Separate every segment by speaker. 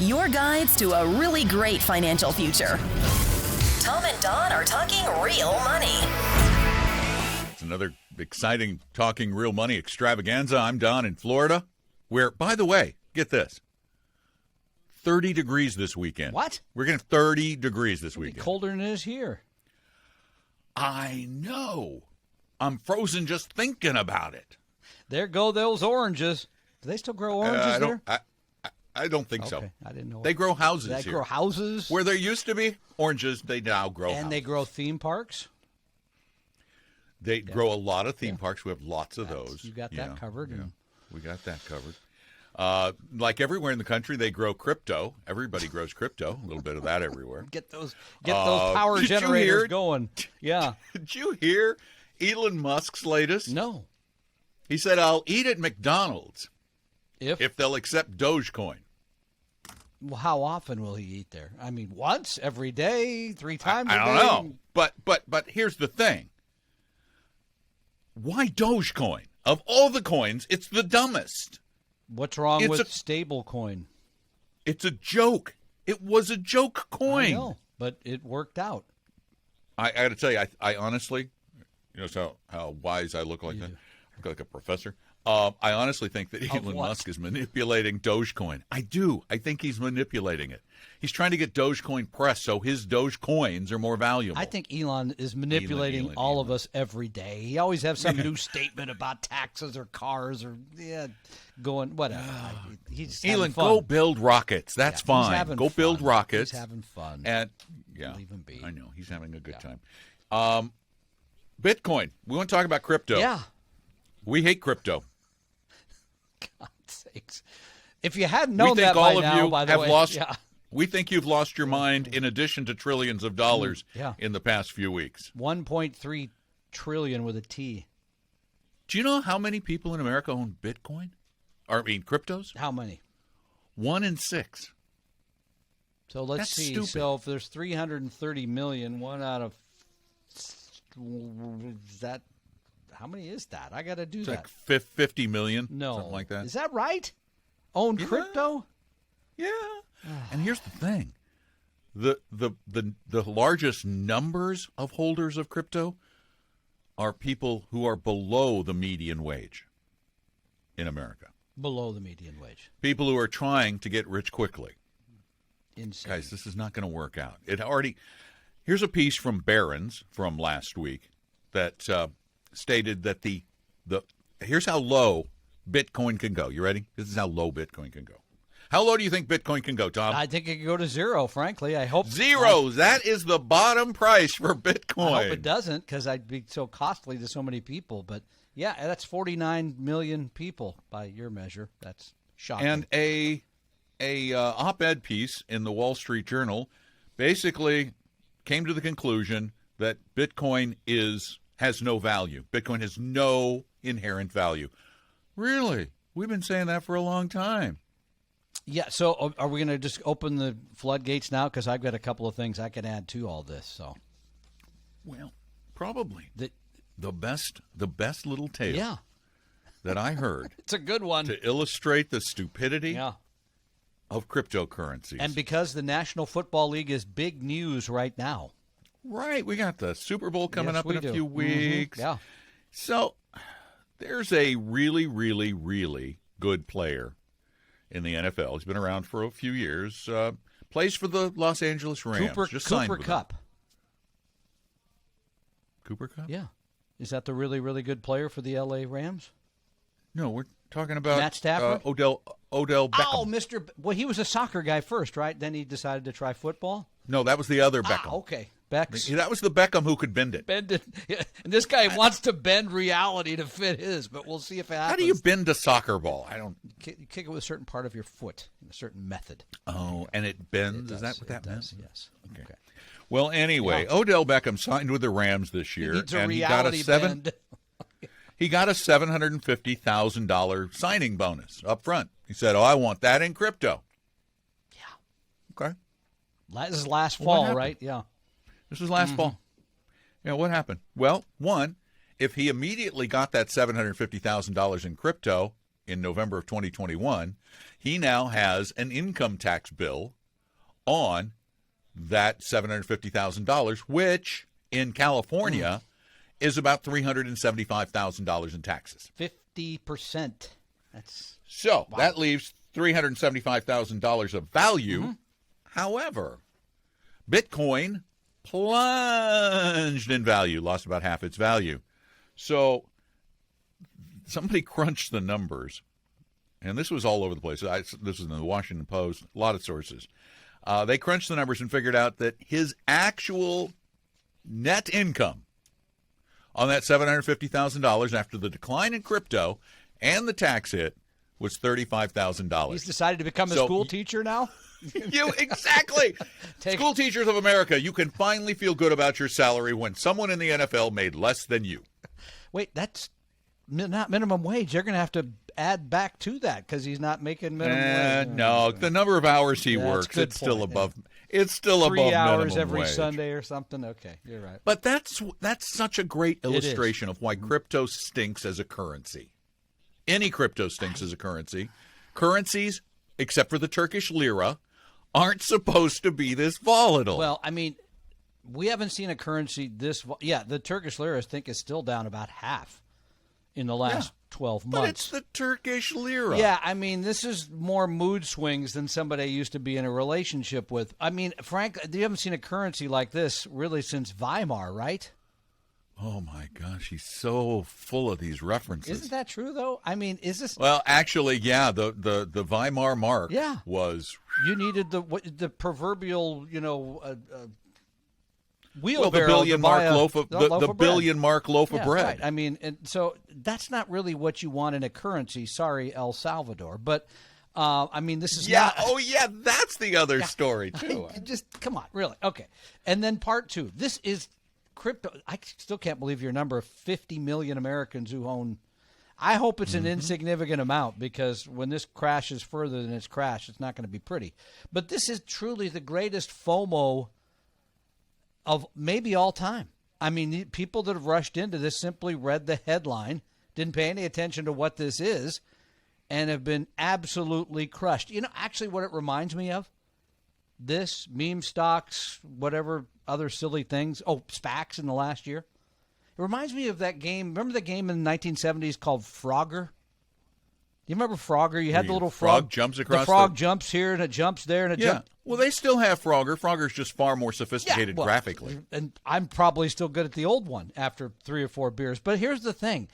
Speaker 1: your guides to a really great financial future. Tom and Don are talking real money.
Speaker 2: It's another exciting Talking Real Money extravaganza. I'm Don in Florida, where, by the way, get this, 30 degrees this weekend.
Speaker 3: What?
Speaker 2: We're going to have 30 degrees this weekend.
Speaker 3: Colder than it is here.
Speaker 2: I know. I'm frozen just thinking about it.
Speaker 3: There go those oranges. Do they still grow oranges there?
Speaker 2: I don't think so.
Speaker 3: I didn't know.
Speaker 2: They grow houses
Speaker 3: They
Speaker 2: here.
Speaker 3: grow houses?
Speaker 2: Where there used to be oranges, they now grow houses.
Speaker 3: And they grow theme parks?
Speaker 2: They grow a lot of theme parks. We have lots of those.
Speaker 3: You got that covered?
Speaker 2: Yeah, we got that covered. Like everywhere in the country, they grow crypto. Everybody grows crypto. A little bit of that everywhere.
Speaker 3: Get those power generators going. Yeah.
Speaker 2: Did you hear Elon Musk's latest?
Speaker 3: No.
Speaker 2: He said, I'll eat at McDonald's
Speaker 3: If
Speaker 2: they'll accept Dogecoin.
Speaker 3: Well, how often will he eat there? I mean, once, every day, 3 times a day?
Speaker 2: I don't know. But here's the thing. Why Dogecoin? Of all the coins, it's the dumbest.
Speaker 3: What's wrong with stable coin?
Speaker 2: It's a joke. It was a joke coin.
Speaker 3: I know, but it worked out.
Speaker 2: I got to tell you, I honestly, you know how wise I look like that? I look like a professor. I honestly think that Elon Musk is manipulating Dogecoin. I do. I think he's manipulating it. He's trying to get Dogecoin pressed so his Dogecoins are more valuable.
Speaker 3: I think Elon is manipulating all of us every day. He always has some new statement about taxes or cars or going whatever. He's
Speaker 2: Elon,
Speaker 3: fun.
Speaker 2: go build rockets. That's fine. Go build rockets.
Speaker 3: He's having fun.
Speaker 2: And
Speaker 3: Leave him be.
Speaker 2: I know he's having a good time. Bitcoin. We want to talk about crypto.
Speaker 3: Yeah.
Speaker 2: We hate crypto.
Speaker 3: God's sakes. If you hadn't known that by now, by the way,
Speaker 2: we think you've lost your mind in addition to trillions of dollars in the past few weeks.
Speaker 3: 1.3 trillion with a T.
Speaker 2: Do you know how many people in America own Bitcoin? Cryptos?
Speaker 3: How many?
Speaker 2: 1 in 6.
Speaker 3: So let's
Speaker 2: That's
Speaker 3: see.
Speaker 2: stupid.
Speaker 3: So if there's 330 million, one out of that. How many is that? I got to do that.
Speaker 2: Like 50 million?
Speaker 3: No.
Speaker 2: Something like that.
Speaker 3: Is that right? Own crypto?
Speaker 2: Yeah. And here's the thing. The largest numbers of holders of crypto are people who are below the median wage in America.
Speaker 3: Below the median wage.
Speaker 2: People who are trying to get rich quickly.
Speaker 3: Insane.
Speaker 2: Guys, this is not going to work out. Here's a piece from Barron's from last week that stated that here's how low Bitcoin can go. You ready? This is how low Bitcoin can go. How low do you think Bitcoin can go, Tom?
Speaker 3: I think it could go to 0, frankly. I hope.
Speaker 2: 0. That is the bottom price for Bitcoin.
Speaker 3: I hope it doesn't, because I'd be so costly to so many people. But, yeah, that's 49 million people by your measure. That's shocking.
Speaker 2: And a op-ed piece in the Wall Street Journal basically came to the conclusion that Bitcoin has no value. Bitcoin has no inherent value. Really? We've been saying that for a long time.
Speaker 3: Yeah, so are we going to just open the floodgates now? Because I've got a couple of things I can add to all this. So,
Speaker 2: well, probably the best little tale that I heard.
Speaker 3: It's a good one
Speaker 2: to illustrate the stupidity of cryptocurrencies.
Speaker 3: And because the National Football League is big news right now.
Speaker 2: Right, we got the Super Bowl coming up in a few weeks.
Speaker 3: Mm-hmm. Yeah.
Speaker 2: So there's a really, really, really good player in the NFL. He's been around for a few years. Plays for the Los Angeles Rams.
Speaker 3: Cooper Kupp.
Speaker 2: Cooper Kupp?
Speaker 3: Yeah. Is that the really, really good player for the L.A. Rams?
Speaker 2: No, we're talking about
Speaker 3: Matt Stafford?
Speaker 2: Odell Beckham.
Speaker 3: Well, he was a soccer guy first, right? Then he decided to try football?
Speaker 2: No, that was the other Beckham.
Speaker 3: Okay. That
Speaker 2: was the Beckham who could bend it.
Speaker 3: Bend it. And this guy wants to bend reality to fit his, but we'll see if it happens.
Speaker 2: How do you bend a soccer ball?
Speaker 3: You kick it with a certain part of your foot in a certain method.
Speaker 2: Oh, and it bends? Is that what that means?
Speaker 3: Yes.
Speaker 2: Okay. Well, anyway, Odell Beckham signed with the Rams this year,
Speaker 3: and he got a
Speaker 2: $750,000 signing bonus up front. He said, I want that in crypto.
Speaker 3: Yeah.
Speaker 2: Okay.
Speaker 3: This is last fall, right? Yeah.
Speaker 2: This was last fall. Yeah, what happened? Well, one, if he immediately got that $750,000 in crypto in November of 2021, he now has an income tax bill on that $750,000, which in California is about $375,000 in taxes.
Speaker 3: 50%. That's
Speaker 2: So
Speaker 3: wow.
Speaker 2: that leaves $375,000 of value. However, Bitcoin plunged in value, lost about half its value. So somebody crunched the numbers, and this was all over the place. This was in the Washington Post, a lot of sources. They crunched the numbers and figured out that his actual net income on that $750,000 after the decline in crypto and the tax hit was $35,000.
Speaker 3: He's decided to become a school teacher now?
Speaker 2: Exactly. School teachers of America, you can finally feel good about your salary when someone in the NFL made less than you.
Speaker 3: Wait, that's not minimum wage. They're going to have to add back to that because he's not making minimum wage.
Speaker 2: No, the number of hours he works, it's still above. It's still above
Speaker 3: 3 hours
Speaker 2: minimum
Speaker 3: every
Speaker 2: wage.
Speaker 3: Sunday or something. Okay, you're right.
Speaker 2: But that's such a great illustration of why crypto stinks as a currency. Any crypto stinks as a currency. Currencies, except for the Turkish lira, aren't supposed to be this volatile.
Speaker 3: Well, I mean, we haven't seen a currency this. Yeah, the Turkish lira, I think, is still down about half in the last 12 months.
Speaker 2: But it's the Turkish lira.
Speaker 3: Yeah, I mean, this is more mood swings than somebody I used to be in a relationship with. I mean, Frank, you haven't seen a currency like this really since Weimar, right?
Speaker 2: Oh, my gosh, he's so full of these references.
Speaker 3: Isn't that true, though? I mean, is this...
Speaker 2: Well, actually, yeah, the Weimar mark was...
Speaker 3: You needed the proverbial, wheelbarrow.
Speaker 2: Well, the billion mark loaf of the billion mark loaf of bread.
Speaker 3: Right. I mean, and so that's not really what you want in a currency. Sorry, El Salvador, but I mean, this is not.
Speaker 2: Oh, yeah, that's the other story too.
Speaker 3: Just come on, really? Okay. And then part two. This is crypto. I still can't believe your number of 50 million Americans who own. I hope it's an insignificant amount because when this crashes further than it's crashed, it's not going to be pretty. But this is truly the greatest FOMO of maybe all time. I mean, the people that have rushed into this simply read the headline, didn't pay any attention to what this is, and have been absolutely crushed. Actually what it reminds me of, this, meme stocks, whatever other silly things, SPACs in the last year. It reminds me of that game. Remember the game in the 1970s called Frogger? Do you remember Frogger? You had the little frog
Speaker 2: jumps across.
Speaker 3: The frog jumps here and it jumps there and it jumps.
Speaker 2: Well, they still have Frogger. Frogger's just far more sophisticated graphically.
Speaker 3: And I'm probably still good at the old one after 3 or 4 beers. But here's the thing.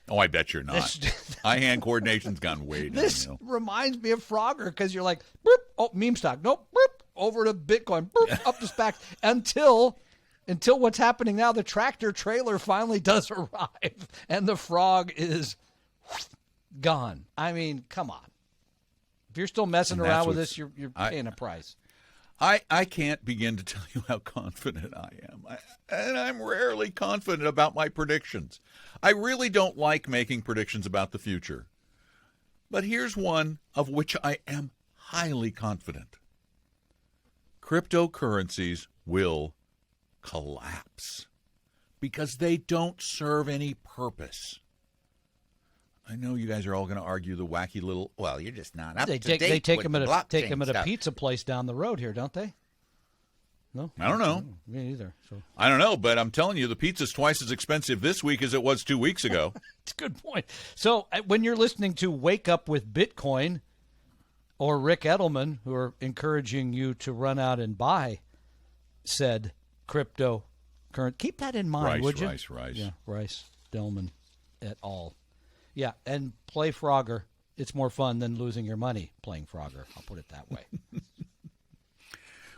Speaker 2: Oh, I bet you're not. Eye-hand coordination's gone way down.
Speaker 3: This reminds me of Frogger because you're like, boop, oh, meme stock. Nope, boop, over to Bitcoin, boop, up to SPAC until what's happening now, the tractor trailer finally does arrive and the frog is gone. I mean, come on. If you're still messing around with this, you're paying a price.
Speaker 2: I can't begin to tell you how confident I am. And I'm rarely confident about my predictions. I really don't like making predictions about the future. But here's one of which I am highly confident. Cryptocurrencies will collapse because they don't serve any purpose. I know you guys are all going to argue the wacky little. Well, you're just not up to date.
Speaker 3: They take
Speaker 2: with
Speaker 3: them
Speaker 2: the
Speaker 3: at a pizza place down the road here, don't they? No,
Speaker 2: I don't know.
Speaker 3: Me either. So
Speaker 2: I don't know, but I'm telling you, the pizza's twice as expensive this week as it was 2 weeks ago.
Speaker 3: It's a good point. So when you're listening to Wake Up with Bitcoin or Rick Edelman, who are encouraging you to run out and buy said cryptocurrency, keep that in mind, would you?
Speaker 2: Rice.
Speaker 3: Yeah, Rice, Delman, et al. Yeah, and play Frogger. It's more fun than losing your money playing Frogger. I'll put it that way.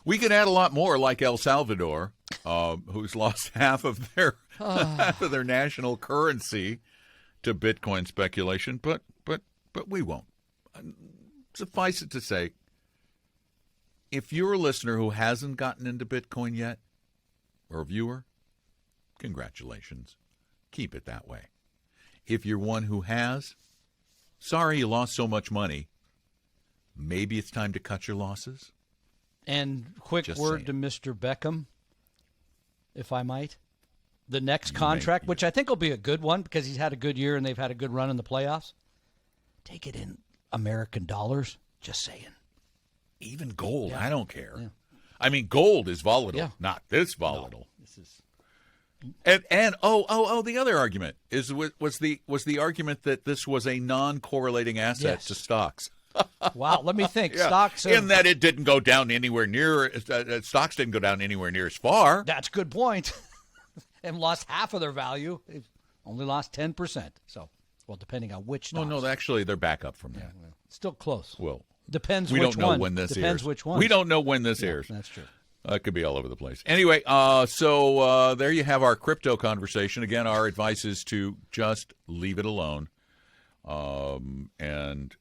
Speaker 2: We could add a lot more, like El Salvador, who's lost half of their national currency to Bitcoin speculation, but we won't. Suffice it to say, if you're a listener who hasn't gotten into Bitcoin yet, or a viewer, congratulations. Keep it that way. If you're one who has, sorry you lost so much money. Maybe it's time to cut your losses.
Speaker 3: And quick
Speaker 2: Just
Speaker 3: word
Speaker 2: saying.
Speaker 3: to Mr. Beckham, if I might. The next contract, which I think will be a good one because he's had a good year and they've had a good run in the playoffs. Take it in American dollars. Just saying.
Speaker 2: Even gold,
Speaker 3: Yeah.
Speaker 2: I don't care.
Speaker 3: Yeah.
Speaker 2: I mean, gold is volatile,
Speaker 3: Yeah.
Speaker 2: not this volatile.
Speaker 3: No, this is
Speaker 2: And the other argument was the argument that this was a non-correlating asset
Speaker 3: Yes.
Speaker 2: to stocks.
Speaker 3: wow. Let me think.
Speaker 2: Yeah.
Speaker 3: Stocks.
Speaker 2: In that it didn't go down anywhere near stocks didn't go down anywhere near as far.
Speaker 3: That's a good point. And lost half of their value. They've only lost 10%. So, well, depending on which stocks.
Speaker 2: No, actually they're back up from that.
Speaker 3: Well, still close.
Speaker 2: Well,
Speaker 3: Depends
Speaker 2: we
Speaker 3: which
Speaker 2: don't know
Speaker 3: one.
Speaker 2: when this
Speaker 3: Depends
Speaker 2: airs.
Speaker 3: which one.
Speaker 2: We don't know when this airs.
Speaker 3: That's true.
Speaker 2: It could be all over the place. Anyway, so there you have our crypto conversation. Again, our advice is to just leave it alone. And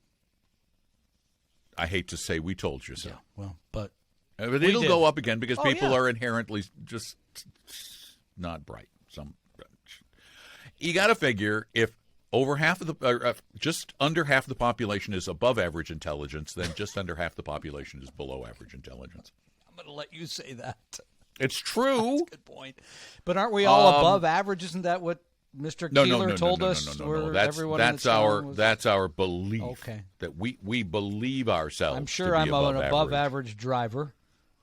Speaker 2: I hate to say we told you so.
Speaker 3: Yeah, well, but
Speaker 2: It'll
Speaker 3: did.
Speaker 2: go up again because people
Speaker 3: yeah.
Speaker 2: are inherently just not bright. You got to figure if over half of just under half of the population is above average intelligence, then just under half the population is below average intelligence.
Speaker 3: I'm going to let you say that.
Speaker 2: It's true.
Speaker 3: That's a good point. But aren't we all above average? Isn't that what Mr. Keeler told us?
Speaker 2: No.
Speaker 3: That's
Speaker 2: our belief.
Speaker 3: Okay.
Speaker 2: That we believe ourselves.
Speaker 3: I'm sure
Speaker 2: to be
Speaker 3: I'm an above
Speaker 2: average.
Speaker 3: average driver,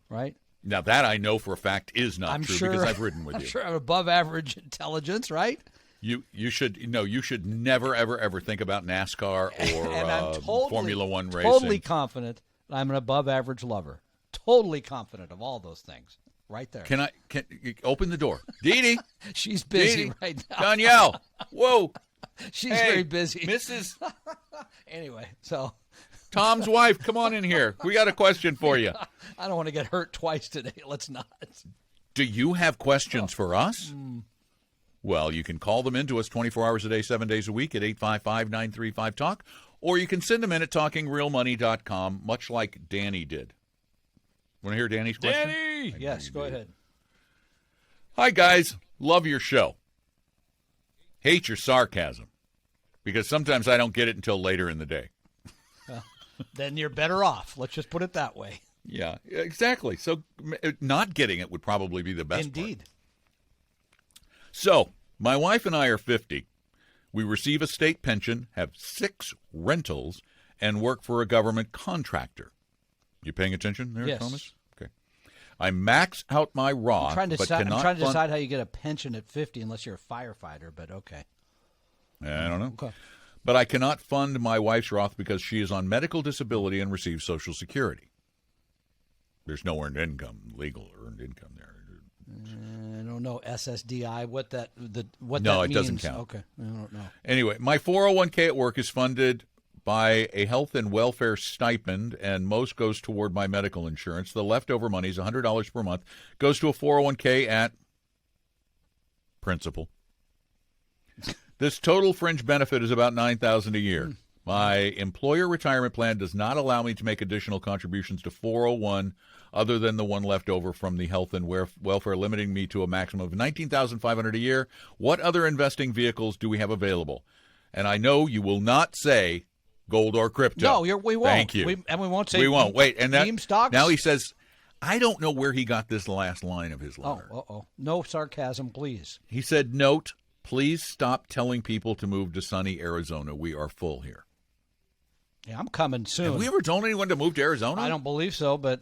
Speaker 3: right?
Speaker 2: Now that I know for a fact is not
Speaker 3: I'm
Speaker 2: true
Speaker 3: sure,
Speaker 2: because I've ridden with
Speaker 3: I'm
Speaker 2: you.
Speaker 3: sure I'm above average intelligence, right?
Speaker 2: You should never ever think about NASCAR or
Speaker 3: And I'm
Speaker 2: Formula One racing.
Speaker 3: Totally confident I'm an above average lover. Totally confident of all those things. Right there.
Speaker 2: Can you open the door? Dee Dee.
Speaker 3: She's busy
Speaker 2: Dee Dee.
Speaker 3: right now.
Speaker 2: Danielle. Whoa.
Speaker 3: She's
Speaker 2: Hey,
Speaker 3: very busy.
Speaker 2: Mrs.
Speaker 3: Anyway, so
Speaker 2: Tom's wife, come on in here. We got a question for you.
Speaker 3: I don't want to get hurt twice today. Let's not.
Speaker 2: Do you have questions for us? Well, you can call them in to us 24 hours a day, 7 days a week at 855-935-TALK, or you can send them in at talkingrealmoney.com, much like Danny did. Want to hear Danny's question?
Speaker 3: Danny! Yes, go ahead.
Speaker 2: Hi, guys. Love your show. Hate your sarcasm, because sometimes I don't get it until later in the day.
Speaker 3: Then you're better off. Let's just put it that way.
Speaker 2: Yeah, exactly. So not getting it would probably be the best
Speaker 3: Indeed.
Speaker 2: part. So my wife and I are 50. We receive a state pension, have 6 rentals, and work for a government contractor. You paying attention there,
Speaker 3: Yes.
Speaker 2: Thomas? Okay. I max out my Roth,
Speaker 3: I'm trying to
Speaker 2: cannot
Speaker 3: decide how you get a pension at 50 unless you're a firefighter, but okay.
Speaker 2: I don't know.
Speaker 3: Okay.
Speaker 2: But I cannot fund my wife's Roth because she is on medical disability and receives Social Security. There's no earned income, legal earned income there.
Speaker 3: I don't know SSDI what that
Speaker 2: No,
Speaker 3: that
Speaker 2: it
Speaker 3: means.
Speaker 2: doesn't count.
Speaker 3: Okay, I don't know.
Speaker 2: Anyway, my 401k at work is funded by a health and welfare stipend, and most goes toward my medical insurance. The leftover money is $100 per month, goes to a 401k at Principal. This total fringe benefit is about $9,000 a year. My employer retirement plan does not allow me to make additional contributions to 401 other than the one left over from the health and welfare, limiting me to a maximum of $19,500 a year. What other investing vehicles do we have available? And I know you will not say gold or crypto.
Speaker 3: No, we won't.
Speaker 2: Thank you.
Speaker 3: And we won't say
Speaker 2: we won't. Wait, and
Speaker 3: meme stocks?
Speaker 2: now he says, I don't know where he got this last line of his letter.
Speaker 3: No sarcasm, please.
Speaker 2: He said, note, please stop telling people to move to sunny Arizona. We are full here.
Speaker 3: Yeah, I'm coming soon.
Speaker 2: Have we ever told anyone to move to Arizona?
Speaker 3: I don't believe so, but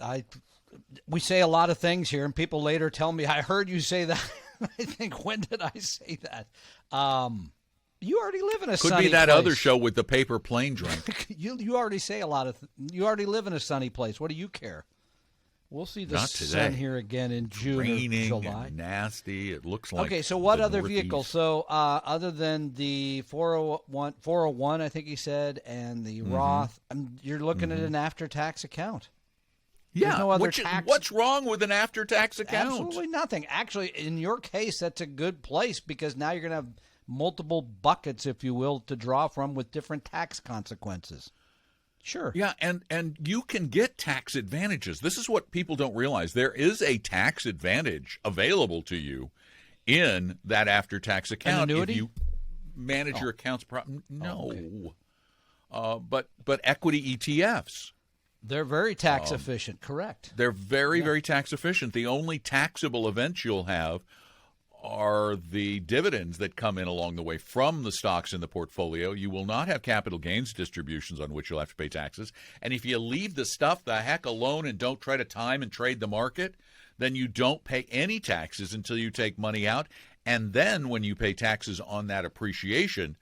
Speaker 3: we say a lot of things here, and people later tell me, I heard you say that. I think, when did I say that? You already live in a sunny place.
Speaker 2: Could be that other show with the paper plane drink.
Speaker 3: You already say a lot of you already live in a sunny place. What do you care? We'll see the
Speaker 2: Not
Speaker 3: sun
Speaker 2: today.
Speaker 3: here again in June
Speaker 2: Raining
Speaker 3: or July.
Speaker 2: and nasty. It looks like.
Speaker 3: Okay, so what
Speaker 2: the
Speaker 3: other
Speaker 2: Northeast.
Speaker 3: vehicle? So other than the 401, I think he said, and the Roth, you're looking at an after-tax account.
Speaker 2: Yeah,
Speaker 3: There's no other tax.
Speaker 2: what's wrong with an after-tax account?
Speaker 3: Absolutely nothing. Actually, in your case, that's a good place because now you're going to have multiple buckets, if you will, to draw from with different tax consequences. Sure.
Speaker 2: Yeah, and you can get tax advantages. This is what people don't realize. There is a tax advantage available to you in that after-tax account.
Speaker 3: An annuity?
Speaker 2: If you manage your accounts properly. No. But equity ETFs.
Speaker 3: They're very tax efficient, correct.
Speaker 2: They're very, very tax efficient. The only taxable events you'll have are the dividends that come in along the way from the stocks in the portfolio. You will not have capital gains distributions on which you'll have to pay taxes. And if you leave the stuff the heck alone and don't try to time and trade the market, then you don't pay any taxes until you take money out. And then when you pay taxes on that appreciation,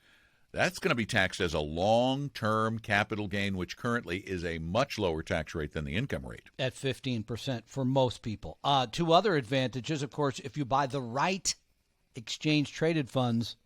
Speaker 2: that's going to be taxed as a long-term capital gain, which currently is a much lower tax rate than the income rate.
Speaker 3: At 15% for most people. Two other advantages, of course, if you buy the right exchange-traded funds,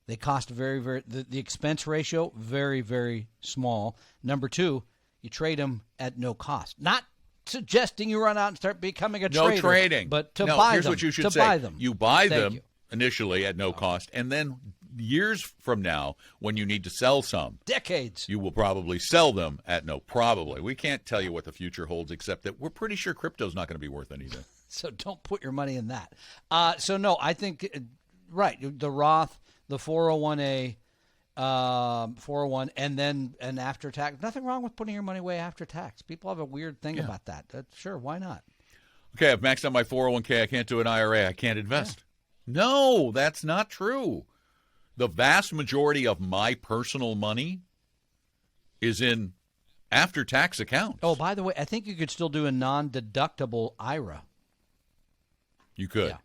Speaker 3: they cost the expense ratio, very, very small. Number two, you trade them at no cost. Not suggesting you run out and start becoming a trader.
Speaker 2: No trading.
Speaker 3: But to buy them.
Speaker 2: Here's what you should say.
Speaker 3: Buy them.
Speaker 2: You buy them initially at no cost, and then years from now, when you need to sell some,
Speaker 3: decades,
Speaker 2: you will probably sell them at no. Probably. We can't tell you what the future holds, except that we're pretty sure crypto's not going to be worth anything.
Speaker 3: So don't put your money in that. So no, I think the Roth, the 401a, 401, and after tax. Nothing wrong with putting your money away after tax. People have a weird thing about that. Sure, why not?
Speaker 2: Okay, I've maxed out my 401k. I can't do an IRA. I can't invest. Yeah. No, that's not true. The vast majority of my personal money is in after-tax accounts.
Speaker 3: Oh, by the way, I think you could still do a non-deductible IRA.
Speaker 2: You could. Yeah.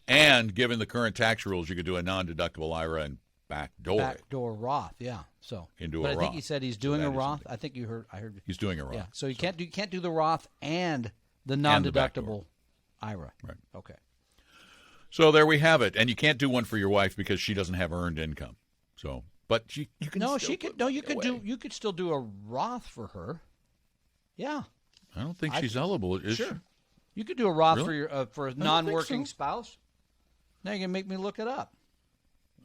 Speaker 2: And given the current tax rules, you could do a non-deductible IRA and backdoor
Speaker 3: Roth, yeah. So
Speaker 2: into
Speaker 3: but
Speaker 2: a
Speaker 3: I
Speaker 2: Roth.
Speaker 3: think he said he's doing a Roth. I think I heard
Speaker 2: he's doing a Roth.
Speaker 3: Yeah. So you can't do the Roth and the non-deductible IRA.
Speaker 2: Right.
Speaker 3: Okay.
Speaker 2: So there we have it, and you can't do one for your wife because she doesn't have earned income. So, but you can.
Speaker 3: No, she could. No, you could do. You could still do a Roth for her. Yeah.
Speaker 2: I don't think she's eligible. Is
Speaker 3: sure.
Speaker 2: She?
Speaker 3: You could do a Roth
Speaker 2: really?
Speaker 3: for a non-working spouse. Now you're gonna make me look it up.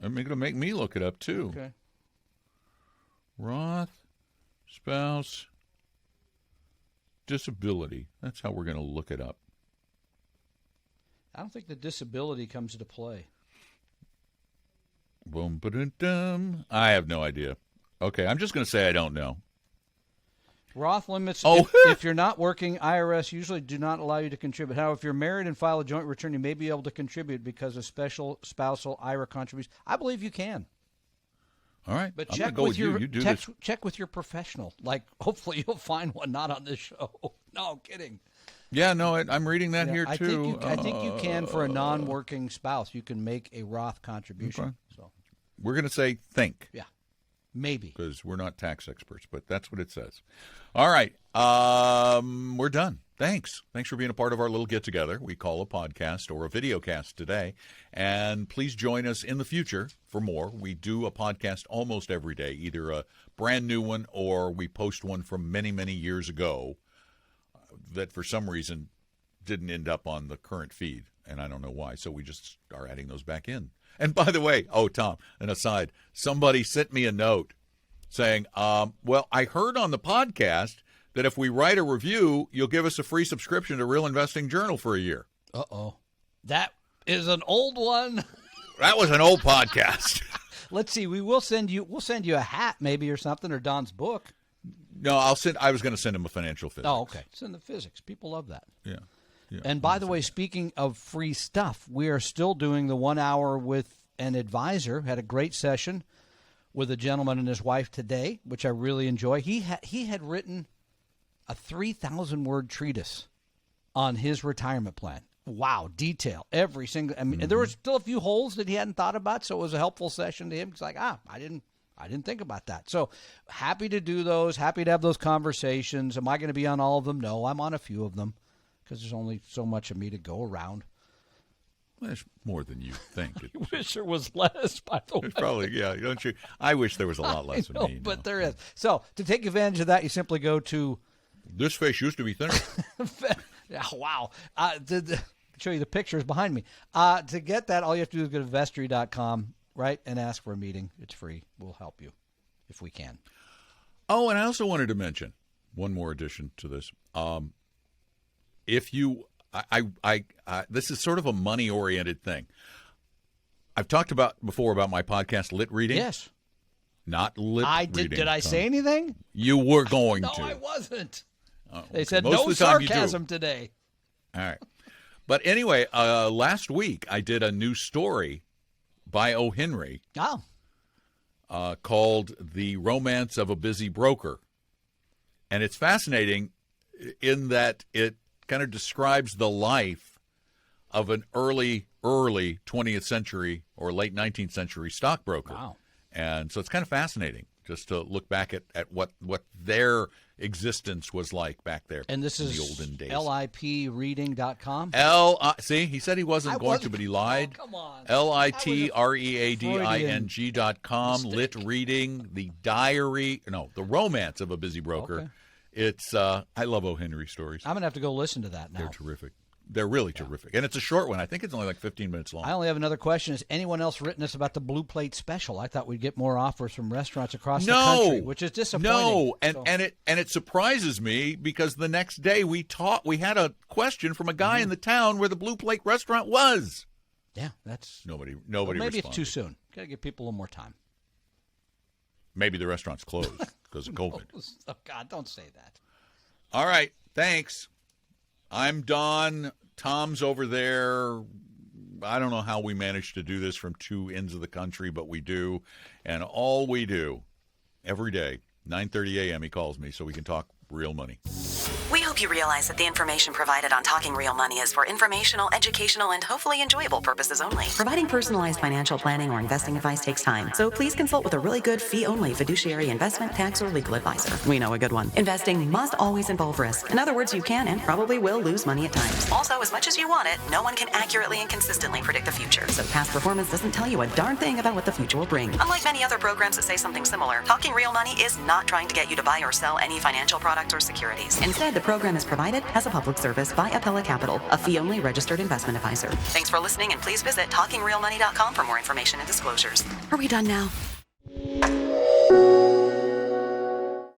Speaker 2: I'm going to make me look it up too.
Speaker 3: Okay.
Speaker 2: Roth spouse disability. That's how we're going to look it up.
Speaker 3: I don't think the disability comes into play.
Speaker 2: Boom, ba-dum-dum. I have no idea. Okay, I'm just going to say I don't know.
Speaker 3: Roth limits, if you're not working, IRS usually do not allow you to contribute. However, if you're married and file a joint return, you may be able to contribute because of special spousal IRA contributions. I believe you can.
Speaker 2: All right,
Speaker 3: but
Speaker 2: I'm
Speaker 3: check
Speaker 2: go
Speaker 3: with your
Speaker 2: you. Do this.
Speaker 3: Check with your professional. Like, hopefully you'll find one not on this show. No, I'm kidding.
Speaker 2: Yeah, no, I'm reading that here too.
Speaker 3: I think you can for a non-working spouse. You can make a Roth contribution.
Speaker 2: Okay.
Speaker 3: So
Speaker 2: we're going to say think.
Speaker 3: Yeah, maybe
Speaker 2: because we're not tax experts, but that's what it says. All right, we're done. Thanks for being a part of our little get-together we call a podcast or a video cast today. And please join us in the future for more. We do a podcast almost every day, either a brand new one or we post one from many, many years ago that for some reason didn't end up on the current feed, and I don't know why. So we just are adding those back in. And by the way, Tom, an aside, somebody sent me a note saying, well, I heard on the podcast that if we write a review, you'll give us a free subscription to Real Investing Journal for a year.
Speaker 3: Uh-oh. That is an old one.
Speaker 2: That was an old podcast.
Speaker 3: Let's see. We'll send you a hat maybe or something, or Don's book.
Speaker 2: No, I was going to send him a financial physics.
Speaker 3: Oh, okay. Send the physics. People love that.
Speaker 2: Yeah.
Speaker 3: And by the way, speaking of free stuff, we are still doing the 1 hour with an advisor. Had a great session with a gentleman and his wife today, which I really enjoy. He had written a 3,000-word treatise on his retirement plan. Wow, detail, every single. I mean, there were still a few holes that he hadn't thought about, so it was a helpful session to him. He's like, I didn't think about that. So happy to do those. Happy to have those conversations. Am I going to be on all of them? No, I'm on a few of them because there's only so much of me to go around.
Speaker 2: There's more than you think.
Speaker 3: I wish there was less, by the way.
Speaker 2: Probably, yeah. Don't you? I wish there was a lot less of me.
Speaker 3: But there is. So to take advantage of that, you simply go to.
Speaker 2: This face used to be thinner.
Speaker 3: Wow. To show you the pictures behind me. To get that, all you have to do is go to vestory.com, right, and ask for a meeting. It's free. We'll help you if we can.
Speaker 2: Oh, and I also wanted to mention one more addition to this. If you, this is sort of a money-oriented thing. I've talked before about my podcast, Lit Reading.
Speaker 3: Yes.
Speaker 2: Not lit reading.
Speaker 3: Did I say anything?
Speaker 2: You were going to.
Speaker 3: No, I wasn't.
Speaker 2: Okay.
Speaker 3: They said
Speaker 2: Most
Speaker 3: no
Speaker 2: of the time
Speaker 3: sarcasm today.
Speaker 2: All right. But anyway, last week I did a new story by O. Henry called The Romance of a Busy Broker. And it's fascinating in that it kind of describes the life of an early 20th century or late 19th century stockbroker.
Speaker 3: Wow.
Speaker 2: And so it's kind of fascinating just to look back at what their existence was like back there.
Speaker 3: And this
Speaker 2: in
Speaker 3: is
Speaker 2: the olden days.
Speaker 3: lipreading.com?
Speaker 2: See, he said he wasn't going to, but he lied.
Speaker 3: Oh, come on.
Speaker 2: LITREADING.com, Lit Reading, the romance of a busy broker.
Speaker 3: Okay.
Speaker 2: It's I love O. Henry stories.
Speaker 3: I'm going to have to go listen to that now.
Speaker 2: They're terrific. They're really terrific. And it's a short one. I think it's only like 15 minutes long.
Speaker 3: I only have another question. Has anyone else written us about the Blue Plate Special? I thought we'd get more offers from restaurants across the country, which is disappointing.
Speaker 2: No, and it surprises me because the next day we had a question from a guy in the town where the Blue Plate restaurant was.
Speaker 3: Yeah, that's
Speaker 2: nobody
Speaker 3: maybe
Speaker 2: responded.
Speaker 3: It's too soon. Got to give people a little more time.
Speaker 2: Maybe the restaurant's closed because of COVID.
Speaker 3: Oh God, don't say that.
Speaker 2: All right, thanks. I'm Don. Tom's over there. I don't know how we managed to do this from two ends of the country, but we do. And all we do every day, 9:30 a.m., he calls me so we can talk real money.
Speaker 1: We hope you realize that the information provided on Talking Real Money is for informational, educational, and hopefully enjoyable purposes only. Providing personalized financial planning or investing advice takes time, so please consult with a really good fee-only fiduciary investment, tax, or legal advisor. We know a good one. Investing must always involve risk. In other words, you can and probably will lose money at times. Also, as much as you want it, no one can accurately and consistently predict the future. So past performance doesn't tell you a darn thing about what the future will bring. Unlike many other programs that say something similar, Talking Real Money is not trying to get you to buy or sell any financial product or securities. Instead, the program is provided as a public service by Appellate Capital, a fee-only registered investment advisor. Thanks for listening, and please visit TalkingRealMoney.com for more information and disclosures. Are we done now?